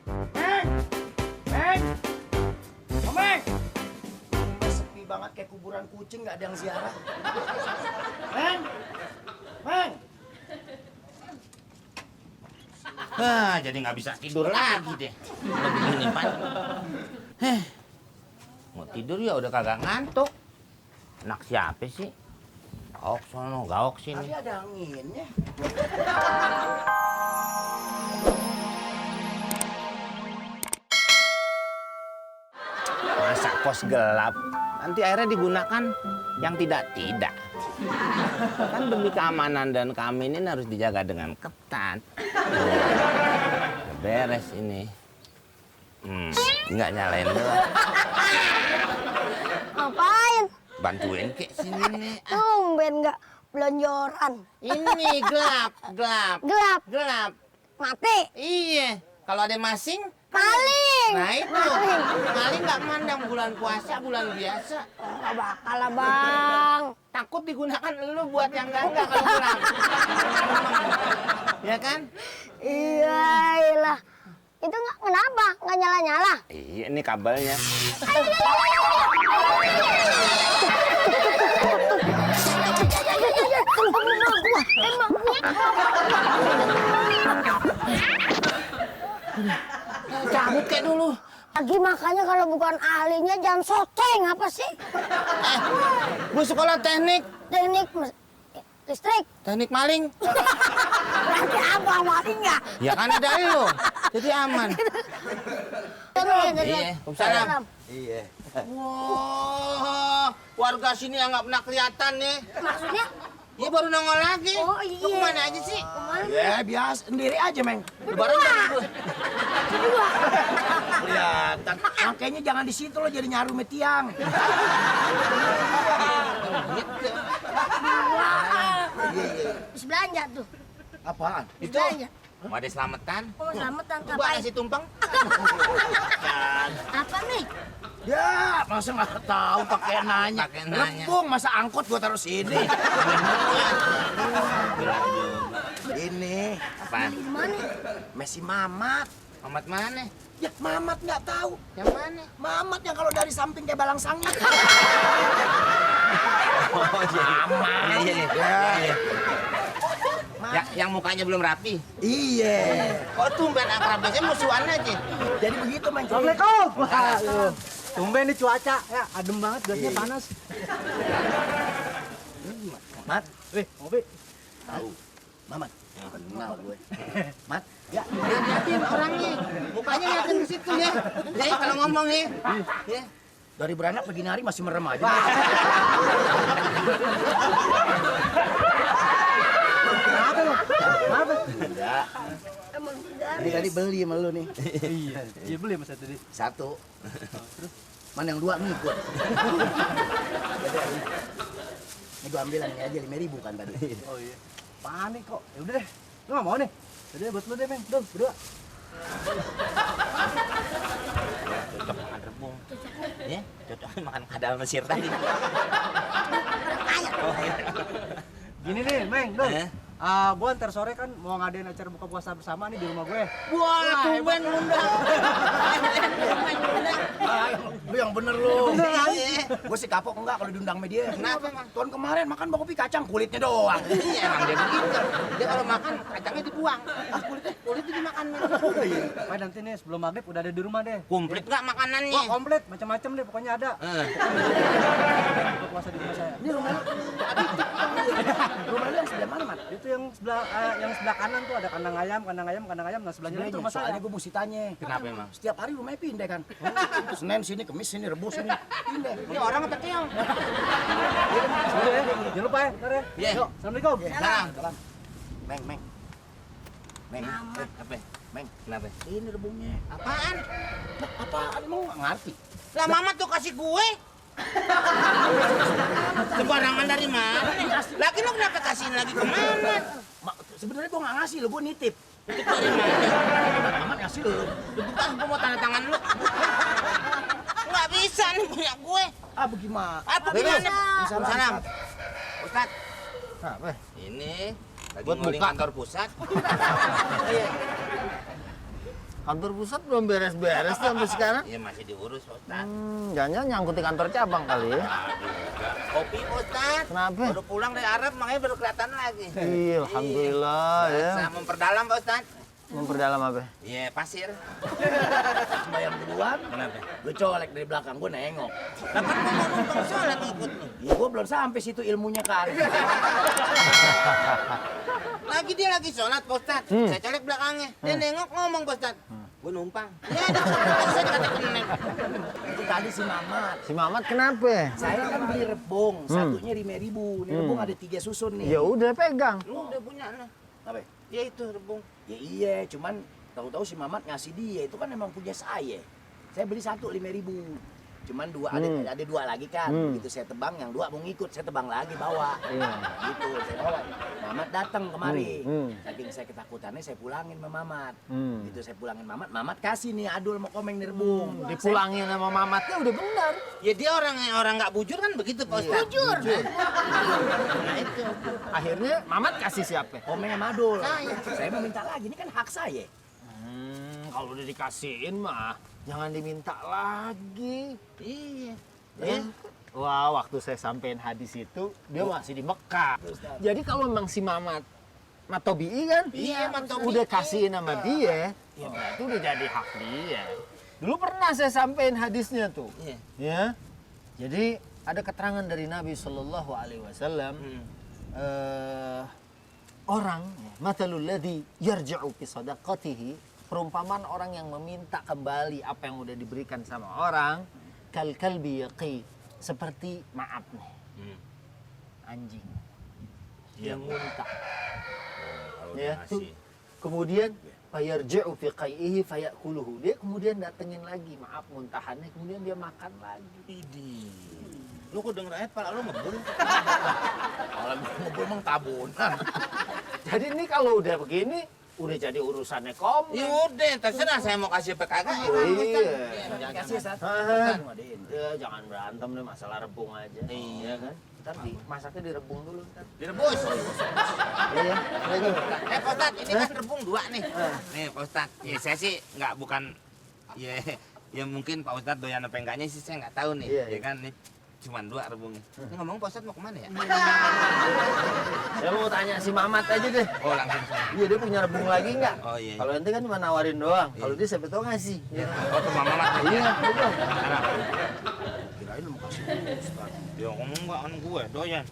Meng! Meng! Oh, Meng! Sepi banget kayak kuburan kucing, nggak ada yang ziarah. Meng! Meng! Jadi nggak bisa tidur lagi deh. Udah begini, Pan. Mau tidur ya udah kagak ngantuk. Anak siapa sih? Gaok sono, gaok sini. Tadi ada anginnya. Masa kos gelap? Nanti akhirnya digunakan yang tidak-tidak. Kan demi keamanan dan keamanan harus dijaga dengan ketat. Beres ini. Nggak nyalain doang. Ngapain? Bantuin kek sini nih. Tumben nggak belonjoran. Ini gelap. Gelap. Gelap. Mati. Iya. Kalau ada masing, Maling. nah itu. Maling nggak mandang bulan puasa, bulan biasa. Nggak bakal lah, Bang. Takut digunakan lu buat yang enggak kalau pulang. Ya kan? Iya. Itu nggak kenapa? Nggak nyala-nyala. Iya, ini kabelnya. Cabut kayak dulu. Lagi makanya kalau bukan ahlinya jangan soteng apa sih? Gue sekolah teknik Listrik. teknik maling. Berarti apa maling nggak? Ya kan ada lu, jadi aman. Iya, salam. Iya. Wah, warga sini yang nggak pernah kelihatan nih. Maksudnya? Iya baru nongol lagi. Oh, iya. Lu kemana aja sih? Ya biasa, sendiri aja, Meng. Lebaran kan gue. Kelihatan. Makanya jangan di situ lo jadi nyaru sama tiang. Gitu. Habis belanja tuh. Apaan? Habis Itu. belanja. Mau ada selamatan? Oh, selamatan Buat ngapain? nasi tumpeng. Apa nih? Ya, masa nggak tahu pakai nanya. Pakai nanya. Lepung, masa angkot gua taruh sini. Ini Apaan? Di mana? Messi Mamat. Mamat mana? Ya, Mamat nggak tahu. Yang mana? Mamat yang kalau dari samping kayak balang sangit. Oh, iya. Iya. Ya, yang mukanya belum rapi. Iya. Oh, tumben akrab biasanya musuhan aja. Jadi begitu, Meng. Assalamualaikum. Waduh. Tumben nih cuaca, ya adem banget, gasnya panas. Mat, Ngopi. tahu. Mamat. Kenal gue. Mat, Ya, liatin orangnya. Mukanya ngeliatin ke situ ya. Ya, kalau ngomong nih. Ya. dari beranak begini hari masih merem aja. Kenapa lu? Kenapa? Enggak. Emang Ini tadi beli sama lu nih. Iya beli mas tadi. Satu. Mana yang dua nih ikut. Ini gua ambil yang ini aja 5.000 kan tadi. Oh iya. Panik kok. Ya udah deh. Lu nggak mau nih? Tadi buat lu deh, Meng. Dong, berdua. Cocok makan rebung. Ya, cocok makan kadal Mesir tadi. Gini nih, Meng, Dong. Eh? Gua ntar sore kan mau ngadain acara buka puasa bersama nih di rumah gue. Wah, tumben ngundang. Lu yang bener lu. Bener kan? Gue sih kapok enggak kalau diundang media. Kenapa, Mang? Tahun kemarin makan kopi kacang kulitnya doang. Iya, emang dia begitu. Dia kalau makan kacangnya dibuang. Kulitnya dimakan. Pokoknya nanti nih sebelum maghrib udah ada di rumah deh. Komplit nggak makanannya? Wah, komplit, macam-macam deh pokoknya ada. Buka puasa di rumah saya. Ini rumah lu. Rumah lu yang sebelah mana, Mat? Itu yang sebelah kanan tuh ada kandang ayam. Nah sebelahnya itu rumah saya. Soalnya gue mesti tanya. Kenapa emang? Setiap hari rumahnya pindah kan. Senin sini, Kemis sini, Rebus sini. Pindah. Ini orang apa keong? Udah ya, jangan lupa ya, ntar ya. Iya. Yuk, assalamualaikum. Salam. Salam. Meng. Meng. Apa? Meng. Kenapa? Ini rebungnya. Apaan? Apaan lu nggak ngerti? Lah Mama tuh kasih gue. Sembarangan dari mana? Lagi lu kenapa kasihin lagi kemana? Sebenarnya gua nggak ngasih lo, gua nitip. Itu dari mana? Aman ngasih lo. Bukan, gua mau tanda tangan lu. Nggak bisa nih punya gue. Ah bagaimana? Apa gimana? Salam. Salam. Ustaz, Apa? ini lagi Buat nguling buka. kantor pusat. Kantor pusat belum beres-beres tuh sampai sekarang. Iya masih diurus Pak Ustadz. Jangan-jangan nyangkut di kantor cabang kali ya. Kopi Pak Ustadz. Kenapa? Baru pulang dari Arab makanya baru kelihatan lagi. Iya, alhamdulillah ya. Saya memperdalam Pak Ustadz. Memperdalam apa? Iya pasir. Sembayang duluan, Kenapa? gue colek dari belakang, gue nengok. Lah kan gua mau numpang sholat ngikut lu. Ya gue belum sampai situ ilmunya kan. Lagi dia lagi sholat Pak Ustadz. Saya colek belakangnya. Dia nengok ngomong Pak Ustadz. Gue numpang. Ya ada apa saya dikatakan neng. Itu tadi si Mamat. Si Mamat kenapa? Saya kan beli rebung, satunya 5.000. Ini rebung ada 3 susun nih. Ya udah pegang. Lu udah punya nah. Apa? Ya itu rebung. Ya iya, cuman tahu-tahu si Mamat ngasih dia, itu kan emang punya saya. Saya beli satu 5.000. Cuman dua ada 2 lagi kan. Begitu saya tebang, yang 2 mau ngikut, saya tebang lagi bawa. Iya. Gitu, saya bawa. Mamat datang kemari. Saking saya ketakutannya saya pulangin sama Mamat. Gitu saya pulangin Mamat, Mamat kasih nih adul mau komeng nih rebung. Dipulangin sama Mamatnya udah benar. Ya dia orang nggak bujur kan begitu Pak Ustadz. Jujur. Nah itu. Akhirnya Mamat kasih siapa? Komeng sama adul. Saya mau minta lagi, ini kan hak saya. Kalau udah dikasihin mah jangan diminta lagi. Iya. Ya. Wah, waktu saya sampein hadis itu dia masih di Mekah. Jadi kalau memang si Mamat Matobi'i kan? Iya, Matobi'i. Udah kasihin sama dia, ya berarti udah jadi hak dia. Dulu pernah saya sampein hadisnya tuh. Iya. Ya. Jadi ada keterangan dari Nabi Shallallahu Alaihi Wasallam. Orang matalul ladzi yarji'u fi sadaqatihi, perumpamaan orang yang meminta kembali apa yang udah diberikan sama orang, kal kalbi yaqi, seperti maaf nih, anjing yang muntah. Ya, kemudian fayarji'u fi qai'ihi fayakuluhu, dia kemudian datengin lagi maaf muntahannya, kemudian dia makan lagi. Lu kok denger ayat pala lu ngebul. Kalau ngumpul emang tabunan. Jadi ini kalau udah begini udah jadi urusannya kom. Ya udah, terserah saya mau kasih PKK. Iya. Kasih satu. Ya jangan berantem nih masalah rebung aja. Iya kan? Ntar masaknya direbung dulu ntar. Direbus. Iya. Pak Ustadz, ini kan rebung 2 nih. Nih Pak Ustadz, ya saya sih bukan ya mungkin Pak Ustadz doyan apa enggaknya sih saya nggak tahu nih. Iya, Ya kan nih. Cuman 2 rebungnya. Ini ngomong Pak Ustadz mau kemana ya? Saya mau tanya si Mamat aja deh. Oh langsung saya. Iya dia punya rebung lagi nggak? Oh iya. Kalau nanti kan cuma nawarin doang. Kalau dia siapa tahu ngasih. Oh ke Mama Mat. Iya betul. Kirain lu mau kasih Ustaz. Ya ngomong nggak on gue doyan.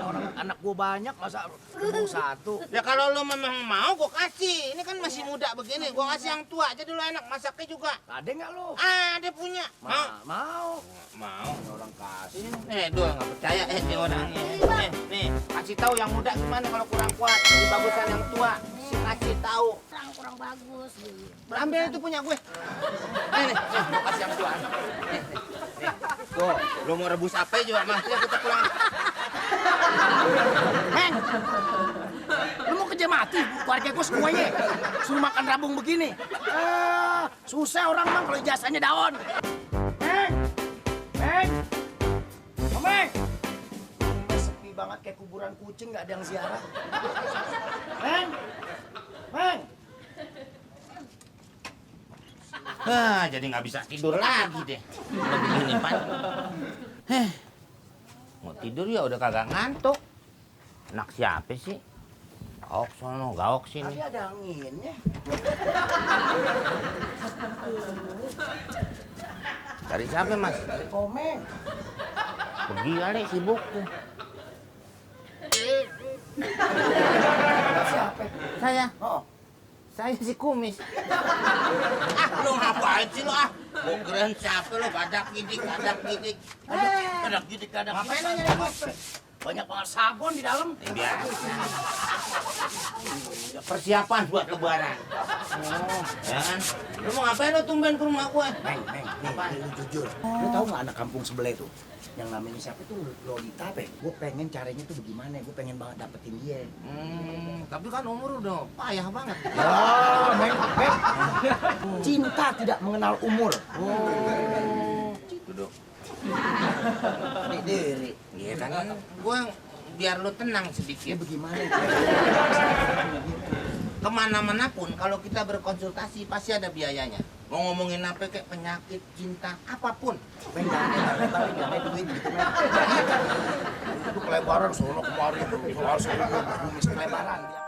Orang anak gua banyak, masa rebung satu. Ya kalau lu memang mau gue kasih. Ini kan masih muda begini. Gue kasih yang tua. Jadi lu enak masaknya juga. Ada nggak lu? Dia punya. Mau? Mau. Mau. Orang kasih. Dua nggak percaya dia orangnya. Nih, kasih tahu yang muda gimana kalau kurang kuat. Lebih bagusan yang tua. Kasih tahu. Kurang bagus. Ambil itu punya gue. Nih, gue kasih yang tua. Nih. Tuh, lu mau rebus apa juga mas? Ya kita pulang. Heng! Lu mau kerja mati, keluarga gua semuanya. Suruh makan rabung begini. Susah orang bang kalau jasanya daun. Heng! Heng! Komeng! Sepi banget kayak kuburan kucing, nggak ada yang ziarah. Heng! Heng! Jadi nggak bisa tidur lagi deh. Udah begini, Pak. Mau tidur ya udah kagak ngantuk. Anak siapa sih? Gaok sono, gaok sini. Tapi ada anginnya. Cari siapa, Mas? Dari Komeng. Pergi kali sibuk tuh. Siapa? Saya. Oh. Saya si Kumis. Lu ngapain sih lu Gua keren siapa lu, badak gidik. Kadak gidik, kadak. Ngapain lu nyari kopi? Banyak banget sabun di dalam. Biasa. Persiapan buat lebaran. Ya kan? Lu mau ngapain lu tumben ke rumah gua? Meng, nih, lu jujur. Lu tahu nggak anak kampung sebelah itu? Yang namanya siapa tuh Lolita, gue pengen caranya tuh bagaimana? Gue pengen banget dapetin dia. Tapi kan umur udah payah banget. Meng. Cinta tidak mengenal umur. Duduk. Diri. Iya kan? Gua biar lu tenang Ya sedikit. bagaimana? kemana-mana pun kalau kita berkonsultasi pasti ada biayanya. Mau ngomongin apa kayak penyakit, cinta, apapun. Men, jangan lebar duit gitu, men. Itu kelebaran sono kemari, soal bumi kelebaran.